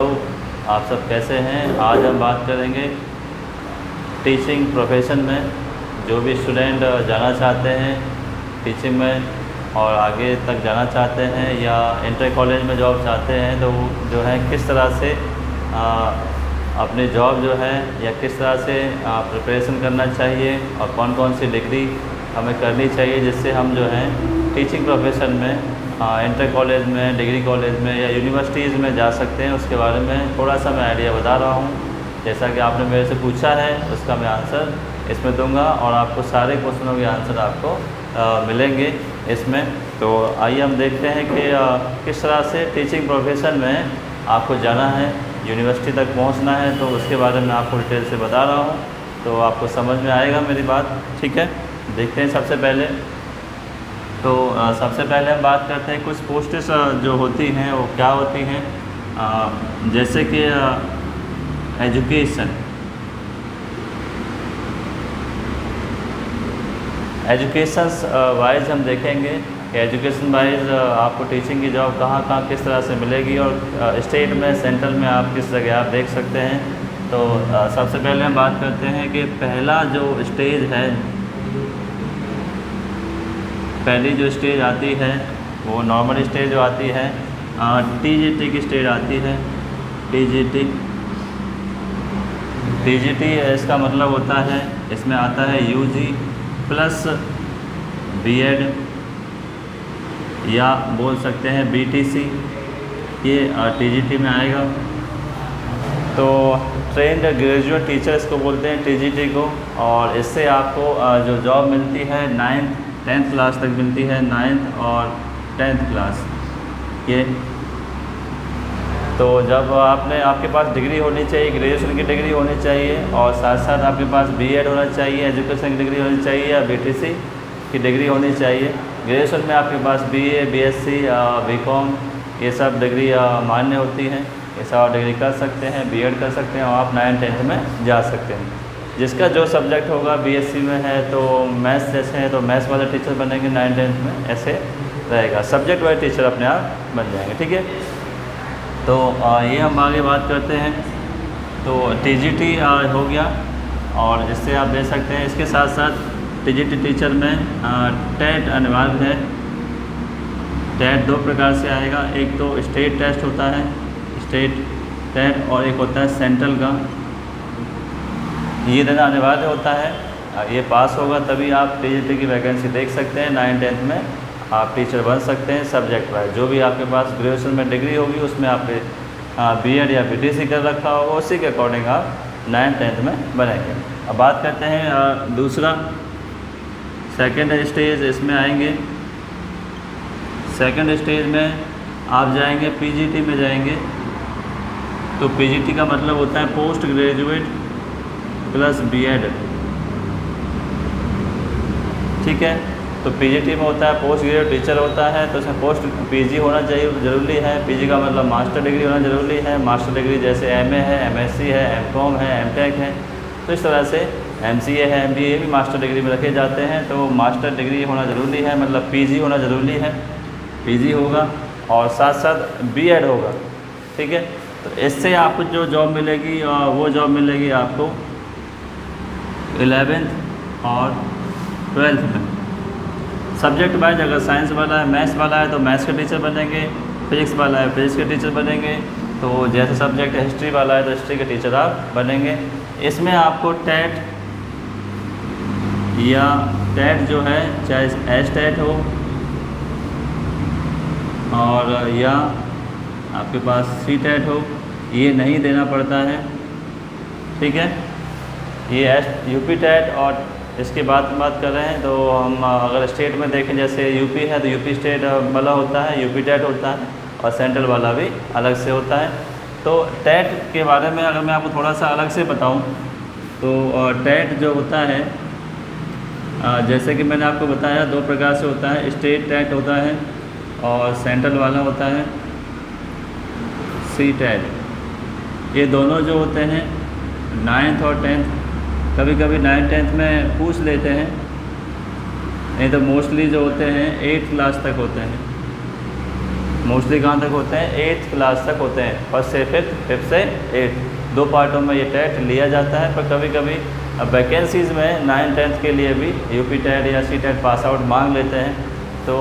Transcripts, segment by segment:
तो आप सब कैसे हैं। आज हम बात करेंगे टीचिंग प्रोफेशन में जो भी स्टूडेंट जाना चाहते हैं टीचिंग में और आगे तक जाना चाहते हैं या इंटर कॉलेज में जॉब चाहते हैं, तो वो जो है किस तरह से अपनी जॉब जो है या किस तरह से प्रिपरेशन करना चाहिए और कौन कौन सी डिग्री हमें करनी चाहिए जिससे हम जो है टीचिंग प्रोफेशन में इंटर कॉलेज में, डिग्री कॉलेज में या यूनिवर्सिटीज़ में जा सकते हैं। उसके बारे में थोड़ा सा मैं आइडिया बता रहा हूँ। जैसा कि आपने मेरे से पूछा है उसका मैं आंसर इसमें दूंगा और आपको सारे क्वेश्चनों के आंसर आपको मिलेंगे इसमें। तो आइए हम देखते हैं कि किस तरह से टीचिंग प्रोफेशन में आपको जाना है, यूनिवर्सिटी तक पहुंचना है, तो उसके बारे में आपको डिटेल से बता रहा हूं, तो आपको समझ में आएगा मेरी बात। ठीक है, देखते हैं। सबसे पहले सबसे पहले हम बात करते हैं कुछ पोस्ट्स जो होती हैं वो क्या होती हैं। जैसे कि एजुकेशन वाइज हम देखेंगे कि एजुकेशन वाइज आपको टीचिंग की जॉब कहाँ कहाँ किस तरह से मिलेगी और स्टेट में, सेंट्रल में आप किस जगह आप देख सकते हैं। तो सबसे पहले हम बात करते हैं कि पहला जो स्टेज है, पहली जो स्टेज आती है वो नॉर्मल स्टेज जो आती है, टीजीटी की स्टेज आती है। टीजीटी इसका मतलब होता है, इसमें आता है यूजी प्लस बीएड या बोल सकते हैं बीटीसी, ये टीजीटी में आएगा। तो ट्रेंड ग्रेजुएट टीचर इसको बोलते हैं टीजीटी को, और इससे आपको जो जॉब मिलती है 9th क्लास तक मिलती है, 9th और 10th क्लास ये। तो जब आपके पास डिग्री होनी चाहिए, ग्रेजुएशन की डिग्री होनी चाहिए और साथ साथ आपके पास बीएड होना चाहिए, एजुकेशन की डिग्री होनी चाहिए या बीटीसी की डिग्री होनी चाहिए। ग्रेजुएशन में आपके पास बीए, बीएससी, बीकॉम ये सब डिग्री मान्य होती हैं, ये सब डिग्री कर सकते हैं, बीएड कर सकते हैं और आप 9th-10th में जा सकते हैं। जिसका जो सब्जेक्ट होगा, बीएससी में है तो मैथ्स जैसे हैं तो मैथ्स वाले टीचर बनेंगे 9th-10th में, ऐसे रहेगा। सब्जेक्ट वाइज टीचर अपने आप बन जाएंगे। ठीक है, तो ये हम आगे बात करते हैं। तो टीजीटी हो गया और इससे आप दे सकते हैं। इसके साथ साथ टीजीटी टीचर में टेट अनिवार्य है। टेट दो प्रकार से आएगा, एक तो स्टेट टेस्ट होता है, स्टेट टेट, और एक होता है सेंट्रल का। ये देना अनिवार्य होता है, ये पास होगा तभी आप टीजीटी की वैकेंसी देख सकते हैं। 9th-10th में आप टीचर बन सकते हैं सब्जेक्ट वाइज। जो भी आपके पास ग्रेजुएशन में डिग्री होगी उसमें आपने बीएड या बीटीसी कर रखा होगा, उसी के अकॉर्डिंग आप 9th-10th में बनेंगे। अब बात करते हैं दूसरा सेकंड स्टेज, इसमें आएंगे। सेकंड स्टेज में आप जाएंगे पीजीटी में जाएंगे। तो पीजीटी का मतलब होता है पोस्ट ग्रेजुएट प्लस बीएड। ठीक है, तो पीजीटी में होता है पोस्ट ग्रेजुएट टीचर होता है, तो इसमें पोस्ट पीजी होना चाहिए, ज़रूरी है। पीजी का मतलब मास्टर डिग्री होना ज़रूरी है। मास्टर डिग्री जैसे एमए है, एमएससी है, एमकॉम है, एमटेक है, तो इस तरह से एमसीए है, एमबीए भी मास्टर डिग्री में रखे जाते हैं। तो मास्टर डिग्री होना ज़रूरी है, मतलब पीजी होना ज़रूरी है, पीजी होगा और साथ साथ बीएड होगा। ठीक है, तो इससे आपको जो जॉब मिलेगी वो जॉब मिलेगी आपको 11th और 12th में। सब्जेक्ट वाइज अगर साइंस वाला है, मैथ्स वाला है तो मैथ्स के टीचर बनेंगे, फिजिक्स वाला है फिजिक्स के टीचर बनेंगे। तो जैसे सब्जेक्ट हिस्ट्री वाला है तो हिस्ट्री के टीचर आप बनेंगे। इसमें आपको टेट या टेट जो है, चाहे एस टेट हो और या आपके पास सी टेट हो, ये नहीं देना पड़ता है। ठीक है, ये यूपी टेट और इसके बाद बात कर रहे हैं। तो हम अगर स्टेट में देखें, जैसे यूपी है तो यूपी स्टेट वाला होता है, यूपी टेट होता है, और सेंट्रल वाला भी अलग से होता है। तो टेट के बारे में अगर मैं आपको थोड़ा सा अलग से बताऊं तो टेट जो होता है, जैसे कि मैंने आपको बताया, दो प्रकार से होता है। स्टेट टेट होता है और सेंट्रल वाला होता है सी टेट। ये दोनों जो होते हैं 9th और 10th, कभी कभी 9th-10th में पूछ लेते हैं, नहीं तो मोस्टली जो होते हैं 8th क्लास तक होते हैं। मोस्टली कहाँ तक होते हैं, 8th क्लास तक होते हैं, फर्स्ट से फिफ्थ, फिफ्थ से 8, 2 पार्टों में ये टेट लिया जाता है। पर कभी कभी वैकेंसीज़ में 9th 10th के लिए भी यूपी टेट या सी टेट पास आउट मांग लेते हैं, तो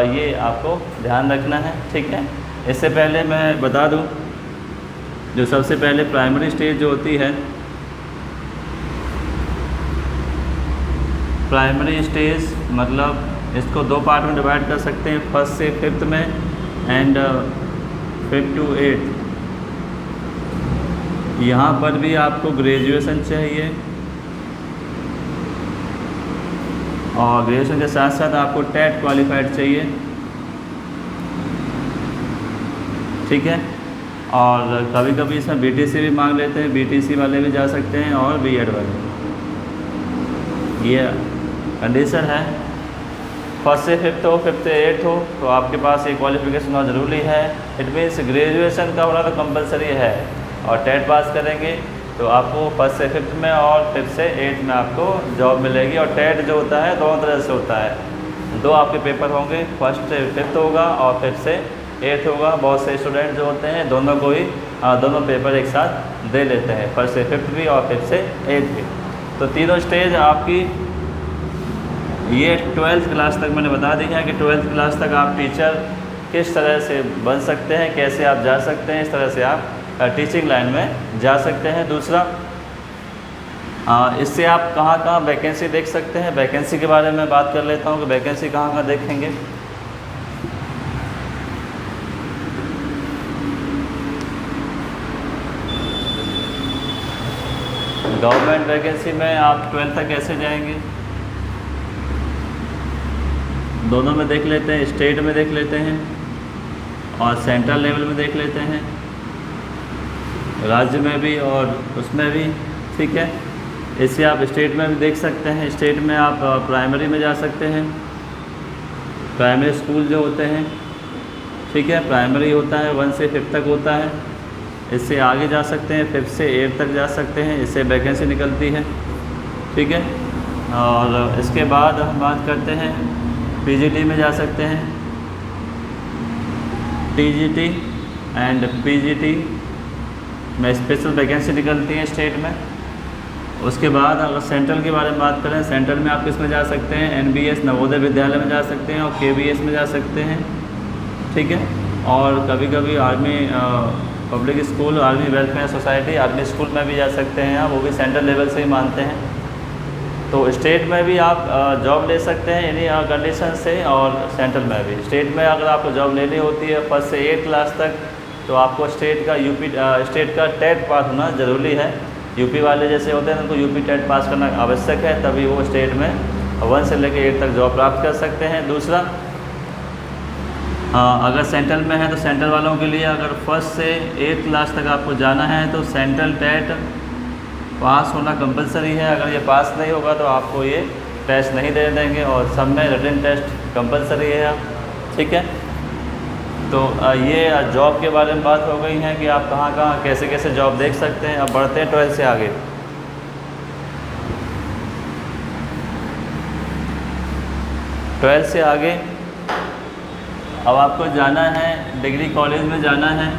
ये आपको ध्यान रखना है, ठीक है। इससे पहले मैं बता दूं, जो सबसे पहले प्राइमरी स्टेज जो होती है, प्राइमरी स्टेज मतलब इसको 2 पार्ट में डिवाइड कर सकते हैं, फर्स्ट से फिफ्थ में एंड 5th to 8th। यहाँ पर भी आपको ग्रेजुएशन चाहिए और ग्रेजुएशन के साथ साथ आपको टेट क्वालिफाइड चाहिए, ठीक है। और कभी कभी इसमें बीटीसी भी मांग लेते हैं, बीटीसी वाले भी जा सकते हैं और बीएड वाले, ये कंडीशन है। फर्स्ट से फिफ्थ हो, फिफ्थ से 8th हो, तो आपके पास ये क्वालिफिकेशन होना ज़रूरी है। इट मीन्स ग्रेजुएशन का होना तो कंपलसरी है, और टेट पास करेंगे तो आपको फर्स्ट से फिफ्थ में और फिफ्थ से 8th में आपको जॉब मिलेगी। और टेट जो होता है दोनों तरह से होता है, 2 आपके पेपर होंगे, फर्स्ट से फिफ्थ होगा और फिफ्थ से 8th होगा। बहुत से स्टूडेंट जो होते हैं दोनों को ही दोनों पेपर एक साथ दे लेते हैं, फर्स्ट से फिफ्थ भी और फिफ्थ से 8th भी। तो तीनों स्टेज आपकी, ये 12th क्लास तक मैंने बता दी है कि 12th क्लास तक आप टीचर किस तरह से बन सकते हैं, कैसे आप जा सकते हैं, इस तरह से आप टीचिंग लाइन में जा सकते हैं। दूसरा, इससे आप कहाँ कहाँ वैकेंसी देख सकते हैं, वैकेंसी के बारे में बात कर लेता हूँ कि वैकेंसी कहाँ कहाँ देखेंगे। गवर्नमेंट वैकेंसी में आप 12th तक कैसे जाएंगे, दोनों में देख लेते हैं, स्टेट में देख लेते हैं और सेंट्रल लेवल में देख लेते हैं, राज्य में भी और उसमें भी, ठीक है। इससे आप स्टेट में भी देख सकते हैं। स्टेट में आप प्राइमरी में जा सकते हैं, प्राइमरी स्कूल जो होते हैं, ठीक है, प्राइमरी होता है 1 से 5th तक होता है। इससे आगे जा सकते हैं, 5th से 8th तक जा सकते हैं, इससे वैकेंसी निकलती है, ठीक है। और इसके बाद हम बात करते हैं पीजीटी में जा सकते हैं, टीजीटी एंड पीजीटी में स्पेशल वैकेंसी निकलती है स्टेट में। उसके बाद अगर सेंट्रल के बारे में बात करें, सेंट्रल में आप किस में जा सकते हैं, एनबीएस नवोदय विद्यालय में जा सकते हैं और केबीएस में जा सकते हैं, ठीक है। और कभी कभी army public school, army welfare society, army school में भी जा सकते हैं, वो भी सेंट्रल लेवल से ही मानते हैं। तो स्टेट में भी आप जॉब ले सकते हैं इन्हीं कंडीशन से, और सेंट्रल में भी। स्टेट में अगर आपको जॉब लेनी होती है फर्स्ट से 8th क्लास तक, तो आपको स्टेट का टेट पास होना ज़रूरी है। यूपी वाले जैसे होते हैं उनको यूपी टेट पास करना आवश्यक है, तभी वो स्टेट में 1 से लेकर 8 तक जॉब प्राप्त कर सकते हैं। दूसरा, अगर सेंट्रल में है तो सेंट्रल वालों के लिए अगर फर्स्ट से 8th क्लास तक आपको जाना है तो सेंट्रल टेट पास होना कंपलसरी है। अगर ये पास नहीं होगा तो आपको ये टेस्ट नहीं दे देंगे, और सब में रिटन टेस्ट कंपलसरी है, ठीक है। तो ये जॉब के बारे में बात हो गई है कि आप कहाँ कहाँ कैसे कैसे जॉब देख सकते हैं। अब बढ़ते हैं 12th से आगे। ट्वेल्थ से आगे अब आपको जाना है डिग्री कॉलेज में जाना है।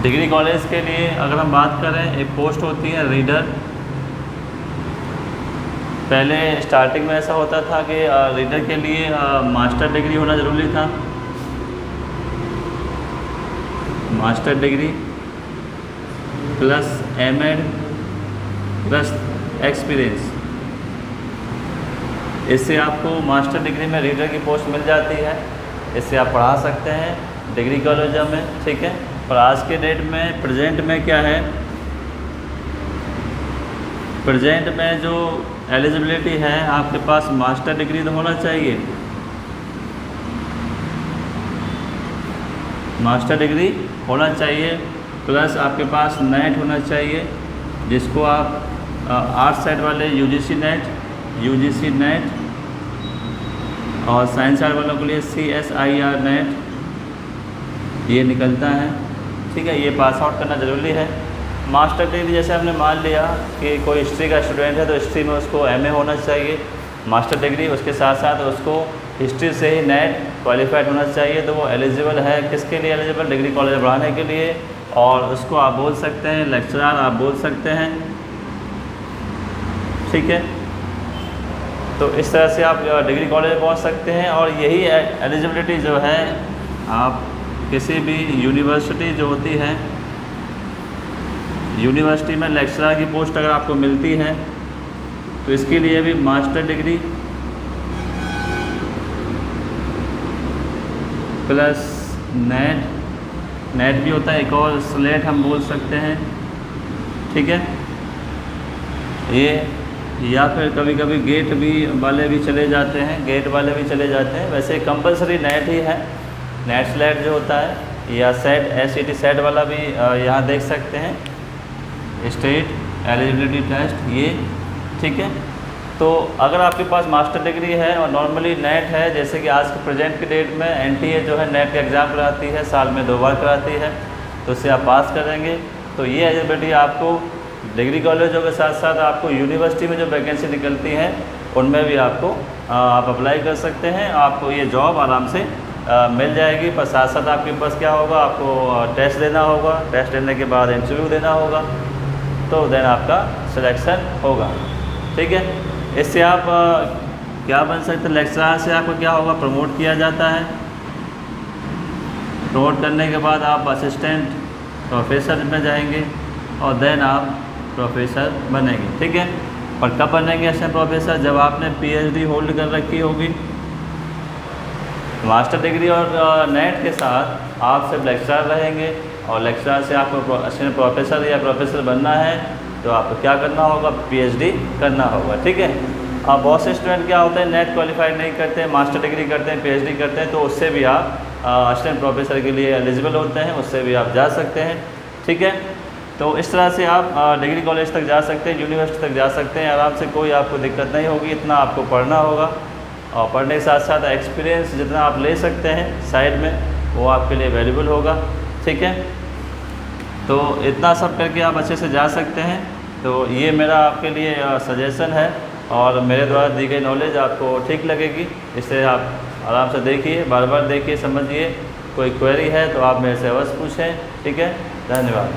डिग्री कॉलेज के लिए अगर हम बात करें, एक पोस्ट होती है रीडर। पहले स्टार्टिंग में ऐसा होता था कि रीडर के लिए मास्टर डिग्री होना ज़रूरी था, master degree plus MEd plus experience. इससे आपको मास्टर डिग्री में रीडर की पोस्ट मिल जाती है, इससे आप पढ़ा सकते हैं डिग्री कॉलेजों में, ठीक है। और आज के डेट में प्रेजेंट में क्या है, प्रेजेंट में जो एलिजिबिलिटी है आपके पास मास्टर डिग्री तो होना चाहिए, मास्टर डिग्री होना चाहिए, प्लस आपके पास नेट होना चाहिए, जिसको आप आर्ट्स साइड वाले यूजीसी नेट और साइंस साइड वालों के लिए CSIR नेट ये निकलता है, ठीक है। ये पास आउट करना ज़रूरी है। मास्टर डिग्री जैसे हमने मान लिया कि कोई हिस्ट्री का स्टूडेंट है तो हिस्ट्री में उसको एमए होना चाहिए मास्टर डिग्री, उसके साथ साथ उसको हिस्ट्री से ही नेट क्वालिफाइड होना चाहिए, तो वो एलिजिबल है। किसके लिए एलिजिबल? डिग्री कॉलेज बढ़ाने के लिए। और उसको आप बोल सकते हैं लेक्चरर, आप बोल सकते हैं, ठीक है। तो इस तरह से आप डिग्री कॉलेज पहुंच सकते हैं। और यही एलिजिबिलिटी जो है आप किसी भी यूनिवर्सिटी जो होती है, यूनिवर्सिटी में लेक्चरर की पोस्ट अगर आपको मिलती है तो इसके लिए भी मास्टर डिग्री प्लस नेट भी होता है, एक और स्लेट हम बोल सकते हैं, ठीक है। ये या फिर कभी कभी गेट भी वाले भी चले जाते हैं, गेट वाले भी चले जाते हैं। वैसे कंपलसरी नेट ही है, नेट स्लेट जो होता है, या सेट एसईटी सेट वाला भी यहाँ देख सकते हैं, स्टेट एलिजिबिलिटी टेस्ट ये, ठीक है। तो अगर आपके पास मास्टर डिग्री है और नॉर्मली नेट है, जैसे कि आज के प्रेजेंट के डेट में एनटीए जो है नेट का एग्ज़ाम कराती है, साल में 2 बार कराती है, तो उससे आप पास करेंगे तो ये एलिजिबिलिटी आपको डिग्री कॉलेजों के साथ साथ आपको यूनिवर्सिटी में जो वैकेंसी निकलती हैं उनमें भी आपको आप अप्लाई कर सकते हैं, आपको ये जॉब आराम से मिल जाएगी। पर साथ साथ आपके पास क्या होगा, आपको टेस्ट देना होगा, टेस्ट देने के बाद इंटरव्यू देना होगा, तो देन आपका सिलेक्शन होगा, ठीक है। इससे आप क्या बन सकते हैं, लेक्चरर से आपको क्या होगा, प्रमोट किया जाता है। प्रमोट करने के बाद आप असिस्टेंट प्रोफेसर में जाएंगे और देन आप प्रोफेसर बनेंगे, ठीक है। और कब बनेंगे असिस्टेंट प्रोफेसर? जब आपने पीएचडी होल्ड कर रखी होगी। मास्टर डिग्री और नेट के साथ आप सिर्फ लेक्चरर रहेंगे और लेक्चरर से आपको असिस्टेंट प्रोफेसर या प्रोफेसर बनना है तो आपको क्या करना होगा, पीएचडी करना होगा, ठीक है। अब बहुत से स्टूडेंट क्या होते हैं, नेट क्वालिफाइड नहीं करते हैं, मास्टर डिग्री करते हैं, पीएचडी करते हैं, तो उससे भी आप असिस्टेंट प्रोफेसर के लिए एलिजिबल होते हैं, उससे भी आप जा सकते हैं, ठीक है। तो इस तरह से आप डिग्री कॉलेज तक जा सकते हैं, यूनिवर्सिटी तक जा सकते हैं आराम से, कोई आपको दिक्कत नहीं होगी। इतना आपको पढ़ना होगा और पढ़ने के साथ साथ एक्सपीरियंस जितना आप ले सकते हैं साइड में, वो आपके लिए वैल्यूबल होगा, ठीक है। तो इतना सब करके आप अच्छे से जा सकते हैं। तो ये मेरा आपके लिए सजेशन है और मेरे द्वारा दी गई नॉलेज आपको ठीक लगेगी। इसे आप आराम से देखिए, बार बार देखिए, समझिए। कोई क्वेरी है तो आप मेरे से अवश्य पूछें, ठीक है। धन्यवाद।